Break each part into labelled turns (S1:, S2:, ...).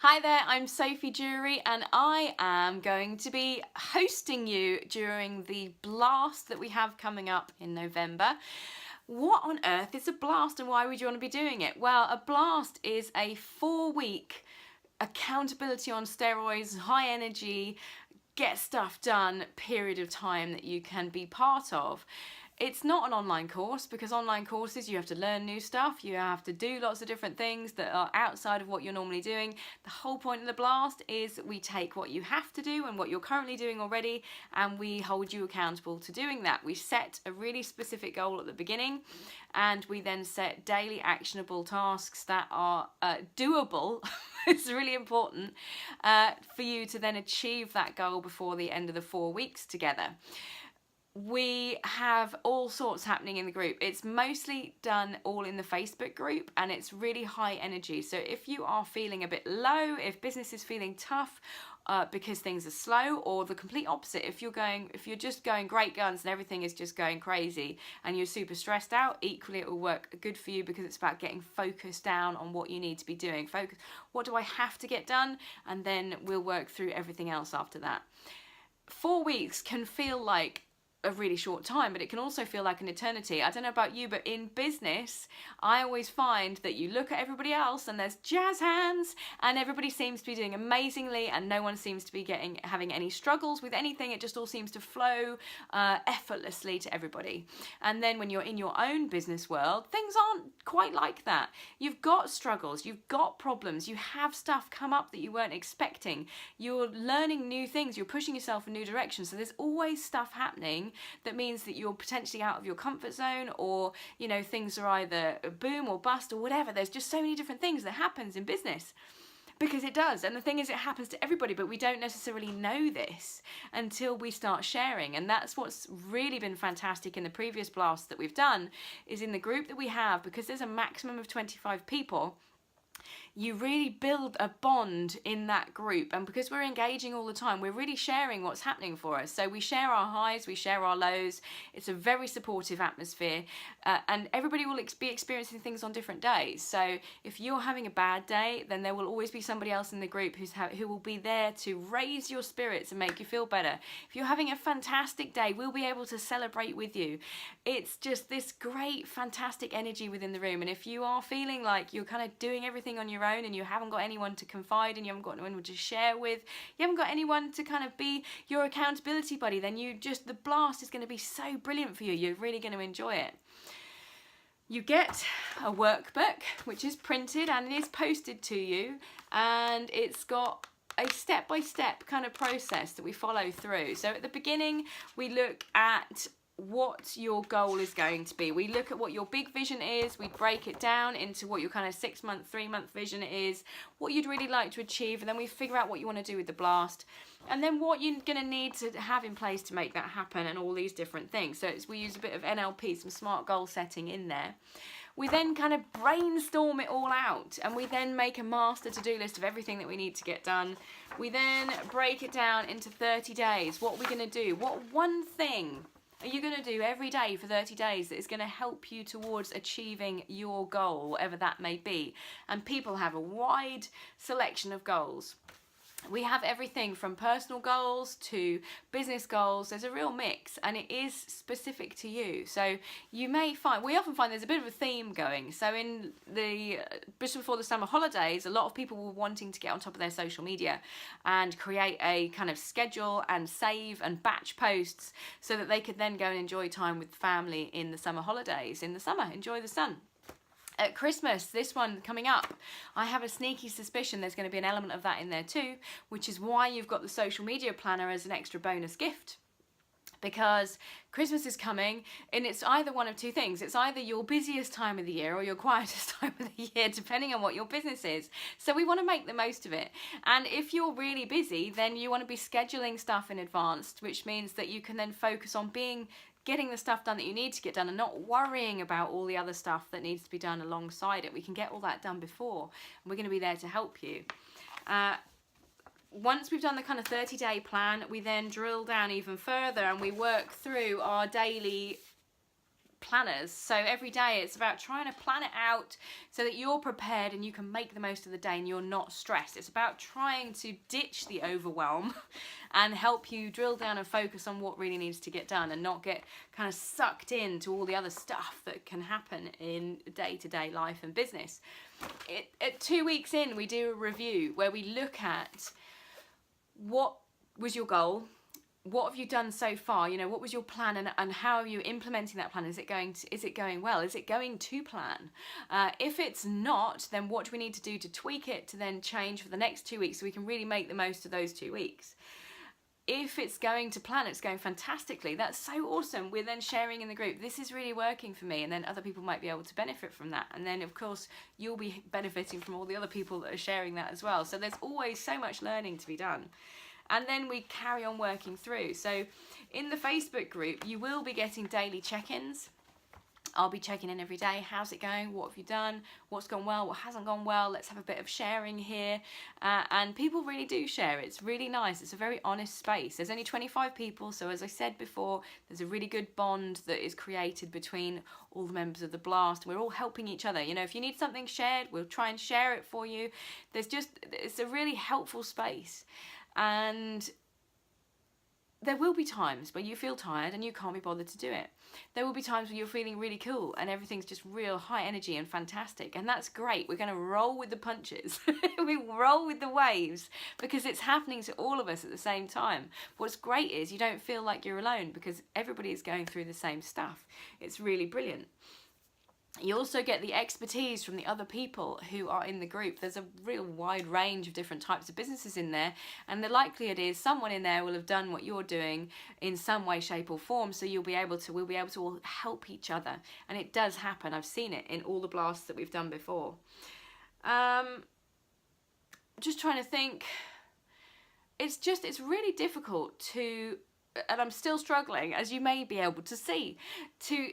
S1: Hi there, I'm Sophie Jury and I am going to be hosting you during the blast that we have coming up in November. What on earth is a blast and why would you want to be doing it? Well, a blast is a 4-week accountability on steroids, high energy, get stuff done period of time that you can be part of. It's not an online course because online courses you have to learn new stuff, you have to do lots of different things that are outside of what you're normally doing. The whole point of the blast is we take what you have to do and what you're currently doing already and we hold you accountable to doing that. We set a really specific goal at the beginning and we then set daily actionable tasks that are doable. It's really important for you to then achieve that goal before the end of the 4 weeks together. We have all sorts happening in the group. It's mostly done all in the Facebook group and it's really high energy. So if you are feeling a bit low, if business is feeling tough because things are slow, or the complete opposite, if you're just going great guns and everything is just going crazy and you're super stressed out, equally it will work good for you because it's about getting focused down on what you need to be doing. Focus, what do I have to get done? And then we'll work through everything else after that. 4 weeks can feel like a really short time, but it can also feel like an eternity. I don't know about you, but in business, I always find that you look at everybody else and there's jazz hands and everybody seems to be doing amazingly and no one seems to be having any struggles with anything. It just all seems to flow effortlessly to everybody. And then when you're in your own business world, things aren't quite like that. You've got struggles, you've got problems, you have stuff come up that you weren't expecting. You're learning new things, you're pushing yourself in new directions. So there's always stuff happening that means that you're potentially out of your comfort zone, or you know, things are either boom or bust or whatever. There's just so many different things that happens in business, because it does. And the thing is, it happens to everybody, but we don't necessarily know this until we start sharing. And that's what's really been fantastic in the previous blasts that we've done, is in the group that we have, because there's a maximum of 25 people, you really build a bond in that group. And because we're engaging all the time, we're really sharing what's happening for us. So we share our highs, we share our lows. It's a very supportive atmosphere, and everybody will be experiencing things on different days. So if you're having a bad day, then there will always be somebody else in the group who will be there to raise your spirits and make you feel better. If you're having a fantastic day, we'll be able to celebrate with you. It's just this great, fantastic energy within the room. And if you are feeling like you're kind of doing everything on your own and you haven't got anyone to confide in, you haven't got anyone to share with, you haven't got anyone to kind of be your accountability buddy, then the blast is going to be so brilliant for you. You're really going to enjoy it. You get a workbook which is printed and it is posted to you, and it's got a step-by-step kind of process that we follow through. So at the beginning we look at what your goal is going to be. We look at what your big vision is, we break it down into what your kind of 6-month, 3-month vision is, what you'd really like to achieve, and then we figure out what you want to do with the blast, and then what you're going to need to have in place to make that happen, and all these different things. So we use a bit of NLP, some smart goal setting in there. We then kind of brainstorm it all out, and we then make a master to-do list of everything that we need to get done. We then break it down into 30 days. What are we going to do? What one thing are you going to do every day for 30 days that is going to help you towards achieving your goal, whatever that may be? And people have a wide selection of goals. We have everything from personal goals to business goals. There's a real mix, and it is specific to you. So you may find, we often find there's a bit of a theme going. So in the just before the summer holidays, a lot of people were wanting to get on top of their social media and create a kind of schedule and save and batch posts so that they could then go and enjoy time with family in the summer holidays. In the summer, enjoy the sun. At Christmas, this one coming up, I have a sneaky suspicion there's going to be an element of that in there too, which is why you've got the social media planner as an extra bonus gift. Because Christmas is coming, and it's either one of two things. It's either your busiest time of the year or your quietest time of the year, depending on what your business is. So we want to make the most of it. And if you're really busy, then you want to be scheduling stuff in advance, which means that you can then focus on getting the stuff done that you need to get done and not worrying about all the other stuff that needs to be done alongside it. We can get all that done before, and we're going to be there to help you. Once we've done the kind of 30-day plan, we then drill down even further and we work through our daily planners. So every day it's about trying to plan it out so that you're prepared and you can make the most of the day and you're not stressed. It's about trying to ditch the overwhelm and help you drill down and focus on what really needs to get done and not get kind of sucked into all the other stuff that can happen in day-to-day life and business. At 2 weeks in, we do a review where we look at what was your goal, what have you done so far, you know, what was your plan, and how are you implementing that plan? Is it going well? Is it going to plan? If it's not, then what do we need to do to tweak it to then change for the next 2 weeks so we can really make the most of those 2 weeks? If it's going to plan, it's going fantastically, that's so awesome. We're then sharing in the group, this is really working for me, and then other people might be able to benefit from that. And then of course you'll be benefiting from all the other people that are sharing that as well. So there's always so much learning to be done. And then we carry on working through. So in the Facebook group, you will be getting daily check-ins. I'll be checking in every day. How's it going? What have you done? What's gone well? What hasn't gone well? Let's have a bit of sharing here. And people really do share. It's really nice. It's a very honest space. There's only 25 people. So as I said before, there's a really good bond that is created between all the members of the Blast. We're all helping each other. You know, if you need something shared, we'll try and share it for you. It's a really helpful space. And there will be times where you feel tired and you can't be bothered to do it. There will be times where you're feeling really cool and everything's just real high energy and fantastic, and that's great. We're going to roll with the punches. We roll with the waves because it's happening to all of us at the same time. What's great is you don't feel like you're alone because everybody is going through the same stuff. It's really brilliant. You also get the expertise from the other people who are in the group. There's a real wide range of different types of businesses in there, and the likelihood is someone in there will have done what you're doing in some way, shape or form, so we'll be able to all help each other. And it does happen. I've seen it in all the blasts that we've done before. Just trying to think. It's really difficult to, and I'm still struggling, as you may be able to see, to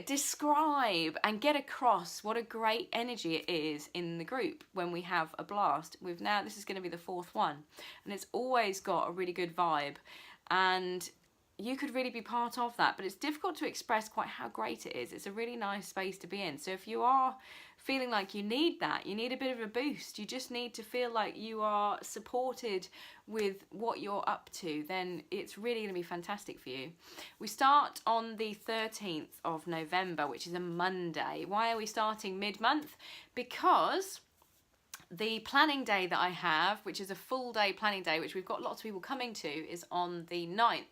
S1: describe and get across what a great energy it is in the group when we have a blast. This is going to be the 4th one, and it's always got a really good vibe, and you could really be part of that, but it's difficult to express quite how great it is. It's a really nice space to be in. So if you are feeling like you need that, you need a bit of a boost, you just need to feel like you are supported with what you're up to, then it's really going to be fantastic for you. We start on the 13th of November, which is a Monday. Why are we starting mid-month? Because the planning day that I have, which is a full day planning day, which we've got lots of people coming to, is on the 9th.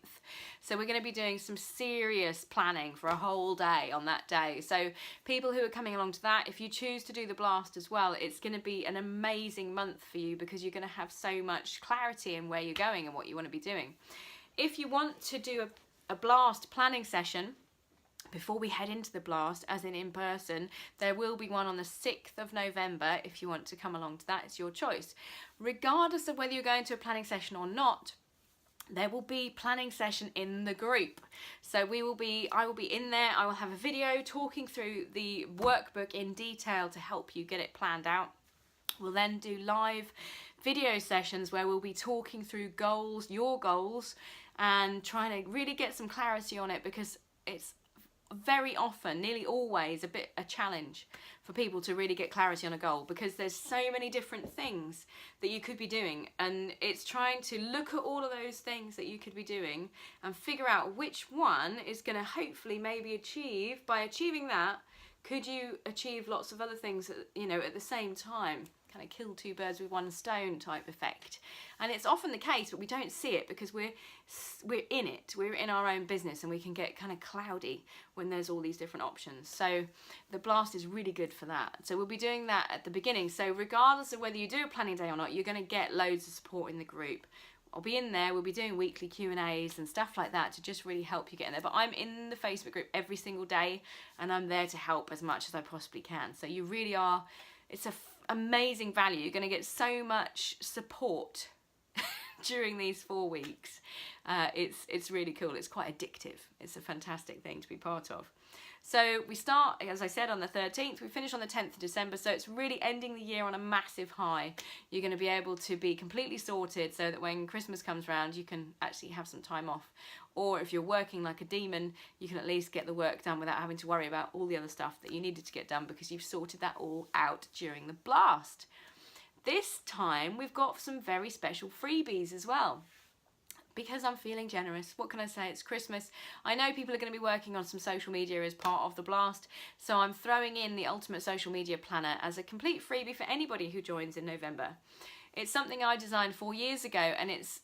S1: So we're going to be doing some serious planning for a whole day on that day. So people who are coming along to that, if you choose to do the blast as well, it's going to be an amazing month for you because you're going to have so much clarity in where you're going and what you want to be doing. If you want to do a blast planning session before we head into the blast, as in person, there will be one on the 6th of November. If you want to come along to that, it's your choice. Regardless of whether you're going to a planning session or not, there will be planning session in the group. So I will be in there. I will have a video talking through the workbook in detail to help you get it planned out. We'll then do live video sessions where we'll be talking through goals, your goals, and trying to really get some clarity on it, because it's very often, nearly always, a challenge for people to really get clarity on a goal, because there's so many different things that you could be doing, and it's trying to look at all of those things that you could be doing and figure out which one is going to hopefully maybe achieve. By achieving that, could you achieve lots of other things, you know, at the same time? Kind of kill two birds with one stone type effect. And it's often the case, but we don't see it because we're in it. We're in our own business, and we can get kind of cloudy when there's all these different options. So the blast is really good for that. So we'll be doing that at the beginning. So regardless of whether you do a planning day or not, you're going to get loads of support in the group. I'll be in there. We'll be doing weekly Q&As and stuff like that to just really help you get in there. But I'm in the Facebook group every single day, and I'm there to help as much as I possibly can. So you really are, it's a amazing value. You're going to get so much support during these 4 weeks. It's really cool. It's quite addictive. It's a fantastic thing to be part of. So we start, as I said, on the 13th, we finish on the 10th of December, so it's really ending the year on a massive high. You're going to be able to be completely sorted so that when Christmas comes around, you can actually have some time off. Or if you're working like a demon, you can at least get the work done without having to worry about all the other stuff that you needed to get done because you've sorted that all out during the blast. This time, we've got some very special freebies as well. Because I'm feeling generous, what can I say? It's Christmas. I know people are going to be working on some social media as part of the blast, so I'm throwing in the Ultimate Social Media Planner as a complete freebie for anybody who joins in November. It's something I designed 4 years ago, and it's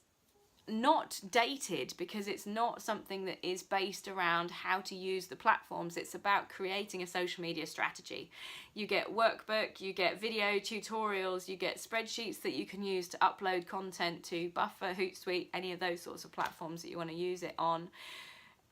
S1: not dated because it's not something that is based around how to use the platforms. It's about creating a social media strategy. You get workbook, you get video tutorials, you get spreadsheets that you can use to upload content to Buffer, Hootsuite, any of those sorts of platforms that you want to use it on.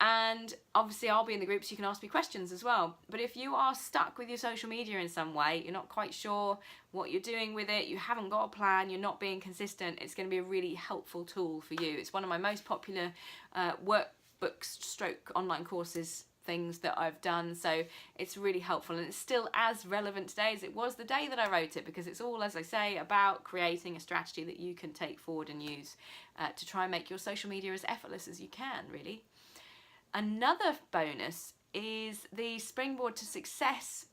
S1: And obviously I'll be in the group so you can ask me questions as well. But if you are stuck with your social media in some way, you're not quite sure what you're doing with it, you haven't got a plan, you're not being consistent, it's going to be a really helpful tool for you. It's one of my most popular workbooks stroke online courses things that I've done, so it's really helpful, and it's still as relevant today as it was the day that I wrote it, because it's all, as I say, about creating a strategy that you can take forward and use to try and make your social media as effortless as you can, really. Another bonus is the Springboard to Success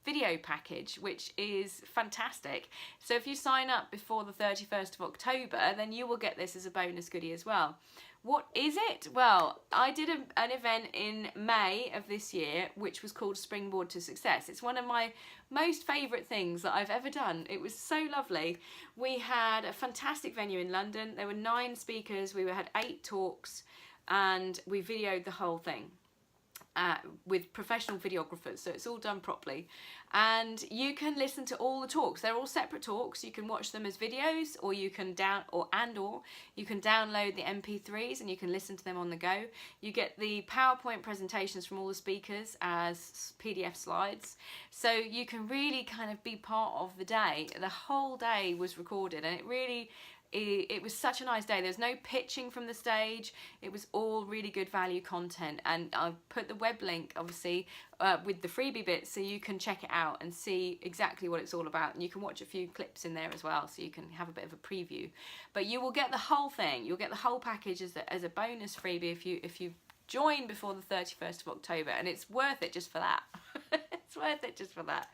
S1: video package, which is fantastic. So if you sign up before the 31st of October, then you will get this as a bonus goodie as well. What is it? Well, I did an event in May of this year, which was called Springboard to Success. It's one of my most favourite things that I've ever done. It was so lovely. We had a fantastic venue in London. There were 9 speakers. We had 8 talks. And we videoed the whole thing with professional videographers, so it's all done properly. And you can listen to all the talks. They're all separate talks. You can watch them as videos, or you can you can download the MP3s and you can listen to them on the go. You get the PowerPoint presentations from all the speakers as PDF slides, so you can really kind of be part of the day. The whole day was recorded, and it was such a nice day. There's no pitching from the stage. It was all really good value content, and I've put the web link obviously with the freebie bit so you can check it out and see exactly what it's all about, and you can watch a few clips in there as well so you can have a bit of a preview. But you will get the whole thing. You'll get the whole package as a bonus freebie if you join before the 31st of October, and it's worth it just for that. It's worth it just for that.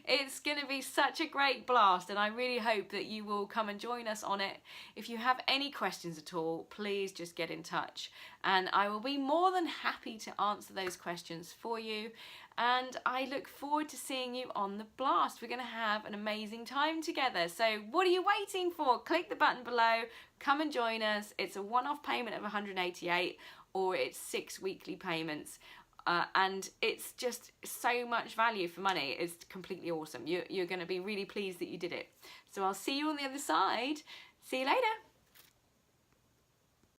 S1: It's going to be such a great blast, and I really hope that you will come and join us on it. If you have any questions at all, please just get in touch, and I will be more than happy to answer those questions for you. And I look forward to seeing you on the blast. We're going to have an amazing time together. So what are you waiting for? Click the button below, come and join us. It's a one-off payment of $188, or it's 6 weekly payments. And it's just so much value for money. It's completely awesome. You're going to be really pleased that you did it. So I'll see you on the other side. See you later.